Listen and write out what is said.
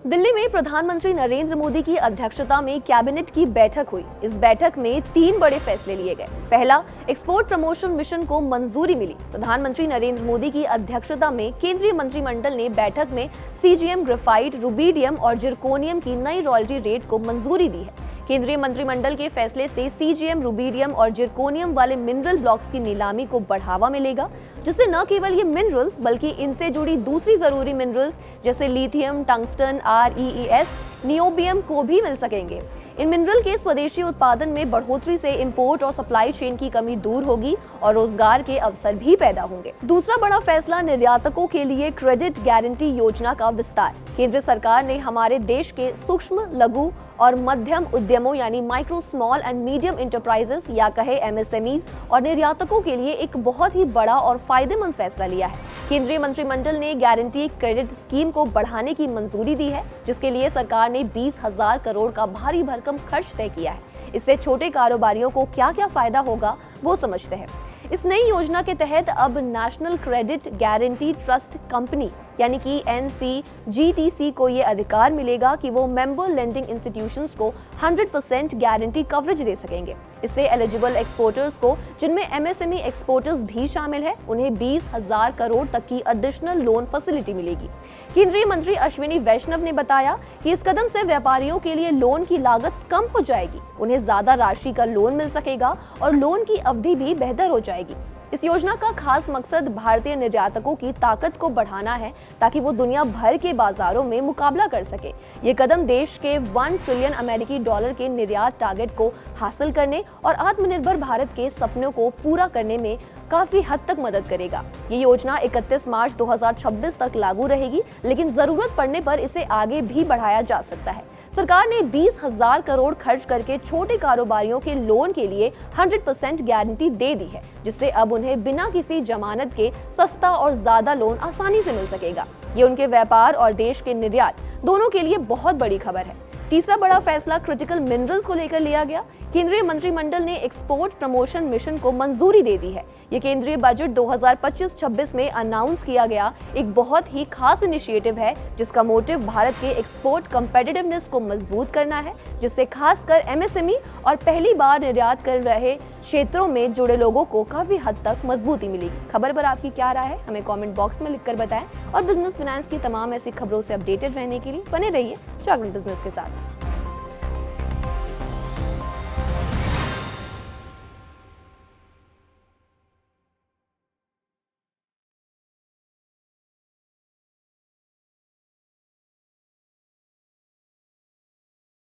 दिल्ली में प्रधानमंत्री नरेंद्र मोदी की अध्यक्षता में कैबिनेट की बैठक हुई। इस बैठक में 3 बड़े फैसले लिए गए। पहला, एक्सपोर्ट प्रमोशन मिशन को मंजूरी मिली। प्रधानमंत्री नरेंद्र मोदी की अध्यक्षता में केंद्रीय मंत्रिमंडल ने बैठक में सीजीएम, ग्रेफाइट, रुबिडियम और जिरकोनियम की नई रॉयल्टी रेट को मंजूरी दी है। केंद्रीय मंत्रिमंडल के फैसले से सीजीएम, रुबिडियम और जिरकोनियम वाले मिनरल ब्लॉक्स की नीलामी को बढ़ावा मिलेगा, जिससे न केवल ये मिनरल्स बल्कि इनसे जुड़ी दूसरी जरूरी मिनरल्स जैसे लिथियम, टंगस्टन, REES, नियोबियम को भी मिल सकेंगे। इन मिनरल के स्वदेशी उत्पादन में बढ़ोतरी से इंपोर्ट और सप्लाई चेन की कमी दूर होगी और रोजगार के अवसर भी पैदा होंगे। दूसरा बड़ा फैसला, निर्यातकों के लिए क्रेडिट गारंटी योजना का विस्तार। केंद्र सरकार ने हमारे देश के सूक्ष्म, लघु और मध्यम उद्यमों यानी micro, small and medium enterprises या कहे MSMEs और निर्यातकों के लिए एक बहुत ही बड़ा और फायदेमंद फैसला लिया है। केंद्रीय मंत्रिमंडल ने गारंटी क्रेडिट स्कीम को बढ़ाने की मंजूरी दी है, जिसके लिए सरकार ने 20,000 करोड़ का भारी भरकम खर्च तय किया है। इससे छोटे कारोबारियों को क्या क्या फायदा होगा वो समझते हैं। इस नई योजना के तहत अब national credit guarantee trust company यानी कि NCGTC को ये अधिकार मिलेगा कि वो मेंबर लेंडिंग इंस्टीट्यूशंस को 100% गारंटी कवरेज दे सकेंगे। इससे एलिजिबल एक्सपोर्टर्स को, जिनमें MSME एक्सपोर्टर्स भी शामिल है, उन्हें 20,000 करोड़ तक की एडिशनल लोन फैसिलिटी मिलेगी। केंद्रीय मंत्री अश्विनी वैष्णव ने बताया कि इस कदम से व्यापारियों के लिए लोन की लागत कम हो जाएगी, उन्हें ज्यादा राशि का लोन मिल सकेगा और लोन की अवधि भी बेहतर हो जाएगी। इस योजना का खास मकसद भारतीय निर्यातकों की ताकत को बढ़ाना है, ताकि वो दुनिया भर के बाजारों में मुकाबला कर सके। ये कदम देश के $1 ट्रिलियन अमेरिकी डॉलर के निर्यात टारगेट को हासिल करने और आत्मनिर्भर भारत के सपनों को पूरा करने में काफी हद तक मदद करेगा। ये योजना 31 मार्च 2026 तक लागू रहेगी, लेकिन जरूरत पड़ने पर इसे आगे भी बढ़ाया जा सकता है। सरकार ने 20,000 करोड़ खर्च करके छोटे कारोबारियों के लोन के लिए 100% गारंटी दे दी है, जिससे अब उन्हें बिना किसी जमानत के सस्ता और ज्यादा लोन आसानी से मिल सकेगा। ये उनके व्यापार और देश के निर्यात दोनों के लिए बहुत बड़ी खबर है। तीसरा बड़ा फैसला क्रिटिकल मिनरल्स को लेकर लिया गया। केंद्रीय मंत्रिमंडल ने एक्सपोर्ट प्रमोशन मिशन को मंजूरी दे दी है। ये केंद्रीय बजट 2025-26 में अनाउंस किया गया एक बहुत ही खास इनिशिएटिव है, जिसका मोटिव भारत के एक्सपोर्ट कंपेटिटिवनेस को मजबूत करना है, जिससे खासकर MSME और पहली बार निर्यात कर रहे क्षेत्रों में जुड़े लोगों को काफी हद तक मजबूती मिलेगी। खबर पर आपकी क्या राय है, हमें कमेंट बॉक्स में लिखकर बताएं और बिजनेस फाइनेंस की तमाम ऐसी खबरों से अपडेटेड रहने के लिए बने रहिए जागरण बिजनेस के साथ।